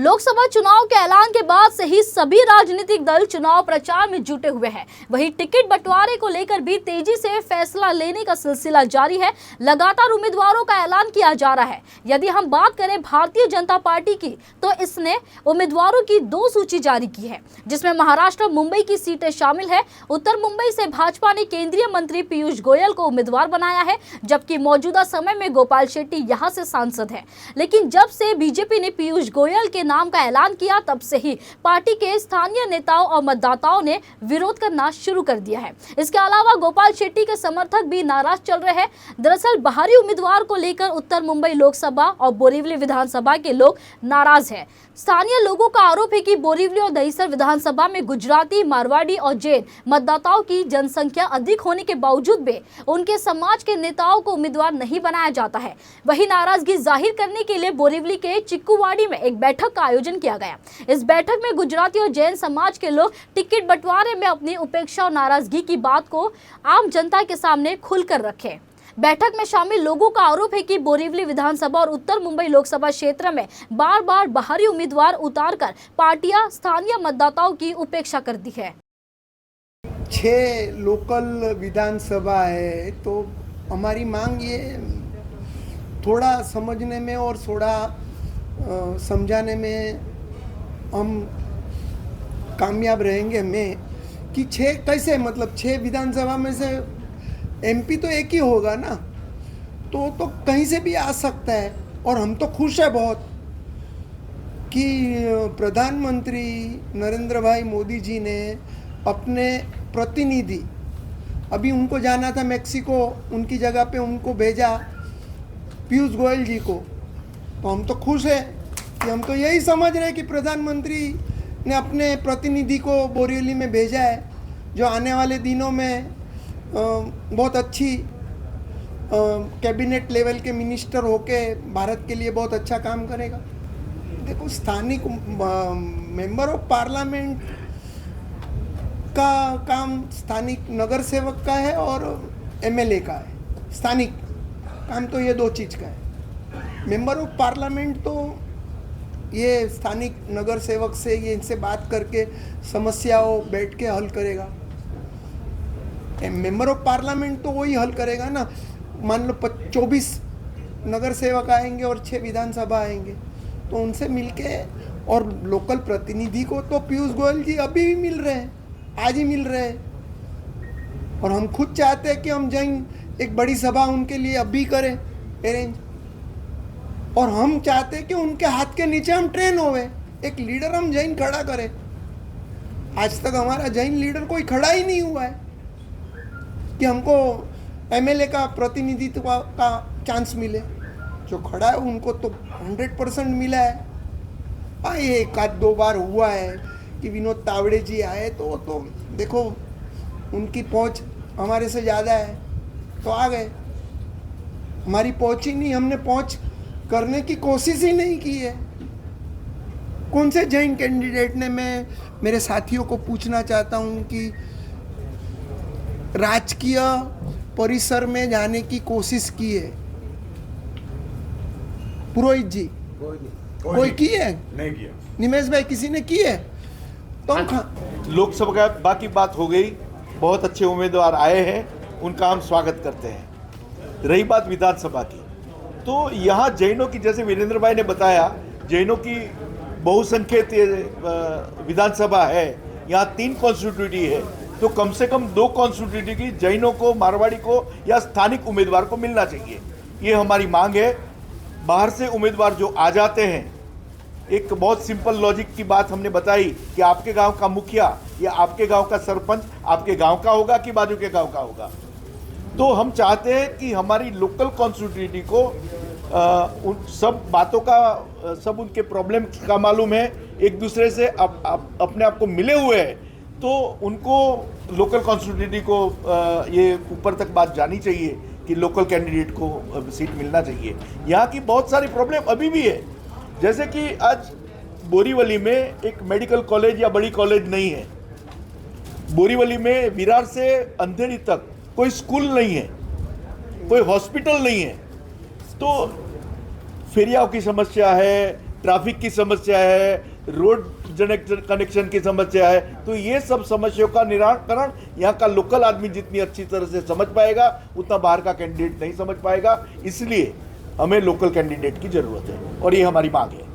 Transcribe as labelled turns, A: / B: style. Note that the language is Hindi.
A: लोकसभा चुनाव के ऐलान के बाद से ही सभी राजनीतिक दल चुनाव प्रचार में जुटे हुए हैं। वहीं टिकट बंटवारे को लेकर भी तेजी से फैसला लेने का सिलसिला जारी है। लगातार उम्मीदवारों का ऐलान किया जा रहा है। यदि हम बात करें भारतीय जनता पार्टी की, तो इसने उम्मीदवारों की 2 सूची जारी की है, जिसमें महाराष्ट्र मुंबई की सीटें शामिल है। उत्तर मुंबई से भाजपा ने केंद्रीय मंत्री पीयूष गोयल को उम्मीदवार बनाया है, जबकि मौजूदा समय में गोपाल शेट्टी यहां से सांसद है। लेकिन जब से बीजेपी ने पीयूष गोयल के नाम का ऐलान किया, तब से ही पार्टी के स्थानीय नेताओं और मतदाताओं ने विरोध करना शुरू कर दिया है। इसके अलावा गोपाल शेट्टी के समर्थक भी नाराज चल रहे हैं। दरअसल बाहरी उम्मीदवार को लेकर उत्तर मुंबई लोकसभा और बोरीवली विधानसभा के लोग नाराज हैं। स्थानीय लोगों का आरोप है कि बोरीवली और दहिसर विधानसभा में गुजराती, मारवाड़ी और जैन मतदाताओं की जनसंख्या अधिक होने के बावजूद भी उनके समाज के नेताओं को उम्मीदवार नहीं बनाया जाता है। वही नाराजगी जाहिर करने के लिए बोरीवली के चिक्कुवाड़ी में एक बैठक का आयोजन किया गया। इस बैठक में गुजराती और जैन समाज के लोग टिकट बंटवारे में अपनी उपेक्षा और नाराजगी की बात को आम जनता के सामने खुलकर रखे। बैठक में शामिल लोगों का आरोप है कि बोरीवली विधानसभा और उत्तर मुंबई लोकसभा क्षेत्र में बार बार बाहरी उम्मीदवार उतारकर पार्टियां स्थानीय मतदाताओं की उपेक्षा करती है।
B: 6 लोकल विधानसभा है, तो हमारी मांग ये थोड़ा समझने में और थोड़ा समझाने में हम कामयाब रहेंगे मैं कि 6 कैसे, मतलब 6 विधानसभा में से एमपी तो एक ही होगा ना, तो कहीं से भी आ सकता है। और हम तो खुश है बहुत कि प्रधानमंत्री नरेंद्र भाई मोदी जी ने अपने प्रतिनिधि, अभी उनको जाना था मेक्सिको, उनकी जगह पे उनको भेजा पीयूष गोयल जी को। तो हम तो खुश है कि हम तो यही समझ रहे हैं कि प्रधानमंत्री ने अपने प्रतिनिधि को बोरीवली में भेजा है, जो आने वाले दिनों में बहुत अच्छी कैबिनेट लेवल के मिनिस्टर होके भारत के लिए बहुत अच्छा काम करेगा। देखो, स्थानिक मेंबर ऑफ पार्लियामेंट का काम स्थानिक नगर सेवक का है और एमएलए का है। स्थानिक काम तो ये 2 चीज़ का है। मेंबर ऑफ पार्लियामेंट तो ये स्थानिक नगर सेवक से ये इनसे बात करके समस्याओं बैठ के हल करेगा। मेंबर ऑफ पार्लियामेंट तो वही हल करेगा ना। मान लो 24 नगर सेवक आएंगे और 6 विधानसभा आएंगे, तो उनसे मिलके, और लोकल प्रतिनिधि को तो पीयूष गोयल जी अभी भी मिल रहे हैं, आज ही मिल रहे हैं। और हम खुद चाहते हैं कि हम जैन एक बड़ी सभा उनके लिए अभी करें अरेंज, और हम चाहते हैं कि उनके हाथ के नीचे हम ट्रेन होवे, एक लीडर हम जैन खड़ा करें। आज तक हमारा जैन लीडर कोई खड़ा ही नहीं हुआ है कि हमको एमएलए का प्रतिनिधित्व का चांस मिले। जो खड़ा है उनको तो 100% मिला है। ये 1-2 बार हुआ है कि विनोद तावड़े जी आए, तो देखो उनकी पहुंच हमारे से ज़्यादा है, तो आ गए। हमारी पहुंच ही नहीं, हमने पहुंच करने की कोशिश ही नहीं की है। कौन से जैन कैंडिडेट ने, मैं मेरे साथियों को पूछना चाहता हूं कि राजकीय परिसर में जाने की कोशिश की है? पुरोहित जी कोई की है?
C: नहीं किया।
B: निमेश भाई किसी ने की है? तो
C: लोकसभा का बाकी बात हो गई, बहुत अच्छे उम्मीदवार आए हैं, उनका हम स्वागत करते हैं। रही बात विधानसभा की, तो यहाँ जैनों की, जैसे वीरेंद्र भाई ने बताया, जैनों की बहुसंख्यक विधानसभा है। यहाँ 3 कॉन्स्टिट्यूटी है, तो कम से कम 2 कॉन्स्टिट्यूटी की जैनों को, मारवाड़ी को या स्थानिक उम्मीदवार को मिलना चाहिए। ये हमारी मांग है। बाहर से उम्मीदवार जो आ जाते हैं, एक बहुत सिंपल लॉजिक की बात हमने बताई कि आपके गांव का मुखिया या आपके गांव का सरपंच आपके गांव का होगा कि बाजू के गांव का होगा। तो हम चाहते हैं कि हमारी लोकल कॉन्स्टिट्यूटी को उन सब बातों का, सब उनके प्रॉब्लम का मालूम है, एक दूसरे से अपने आप को मिले हुए हैं, तो उनको लोकल कॉन्स्टिट्यूटी को ये ऊपर तक बात जानी चाहिए कि लोकल कैंडिडेट को सीट मिलना चाहिए। यहाँ की बहुत सारी प्रॉब्लम अभी भी है, जैसे कि आज बोरीवली में एक मेडिकल कॉलेज या बड़ी कॉलेज नहीं है। बोरीवली में विरार से अंधेरी तक कोई स्कूल नहीं है, कोई हॉस्पिटल नहीं है। तो फेरियाओं की समस्या है, ट्रैफिक की समस्या है, रोड कनेक्शन की समस्या है, तो ये सब समस्याओं का निराकरण यहाँ का लोकल आदमी जितनी अच्छी तरह से समझ पाएगा उतना बाहर का कैंडिडेट नहीं समझ पाएगा। इसलिए हमें लोकल कैंडिडेट की जरूरत है और ये हमारी मांग है।